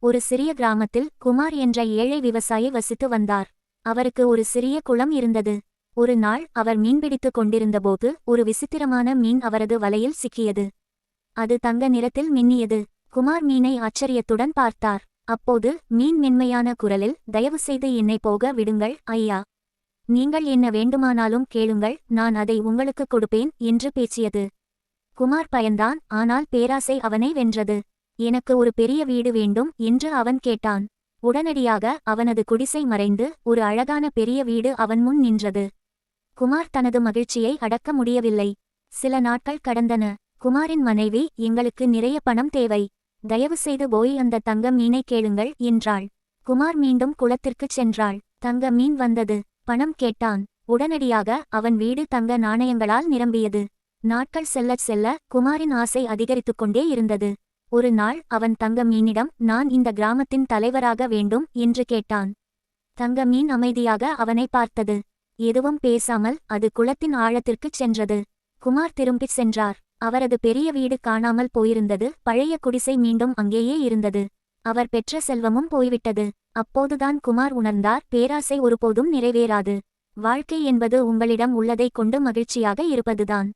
ஒரு சிறிய கிராமத்தில் குமார் என்ற ஏழை விவசாயி வசித்து வந்தார். அவருக்கு ஒரு சிறிய குளம் இருந்தது. ஒரு நாள் அவர் மீன்பிடித்துக் கொண்டிருந்தபோது ஒரு விசித்திரமான மீன் அவரது வலையில் சிக்கியது. அது தங்க நிறத்தில் மின்னியது. குமார் மீனை ஆச்சரியத்துடன் பார்த்தார். அப்போது மீன் மென்மையான குரலில், "தயவுசெய்து என்னை போக விடுங்கள் ஐயா. நீங்கள் என்ன வேண்டுமானாலும் கேளுங்கள், நான் அதை உங்களுக்கு கொடுப்பேன்" என்று பேசியது. குமார் பயந்தான், ஆனால் பேராசை அவனை வென்றது. "எனக்கு ஒரு பெரிய வீடு வேண்டும்" என்று அவன் கேட்டான். உடனடியாக அவனது குடிசை மறைந்து ஒரு அழகான பெரிய வீடு அவன் முன் நின்றது. குமார் தனது மகிழ்ச்சியை அடக்க முடியவில்லை. சில நாட்கள் கடந்தன. குமாரின் மனைவி, "எங்களுக்கு நிறைய பணம் தேவை. தயவுசெய்து போய் அந்த தங்க மீனை கேளுங்கள்" என்றாள். குமார் மீண்டும் குளத்திற்குச் சென்றாள். தங்க மீன் வந்தது. பணம் கேட்டான். உடனடியாக அவன் வீடு தங்க நாணயங்களால் நிரம்பியது. நாட்கள் செல்லச் செல்ல குமாரின் ஆசை அதிகரித்துக்கொண்டே இருந்தது. ஒரு நாள் அவன் தங்க மீனிடம், "நான் இந்த கிராமத்தின் தலைவராக வேண்டும்" என்று கேட்டான். தங்க மீன் அமைதியாக அவனை பார்த்தது. எதுவும் பேசாமல் அது குளத்தின் ஆழத்திற்குச் சென்றது. குமார் திரும்பிச் சென்றார். அவரது பெரிய வீடு காணாமல் போயிருந்தது. பழைய குடிசை மீண்டும் அங்கேயே இருந்தது. அவர் பெற்ற செல்வமும் போய்விட்டது. அப்போதுதான் குமார் உணர்ந்தார், பேராசை ஒருபோதும் நிறைவேறாது. வாழ்க்கை என்பது உங்களிடம் உள்ளதைக் கொண்டு மகிழ்ச்சியாக இருப்பதுதான்.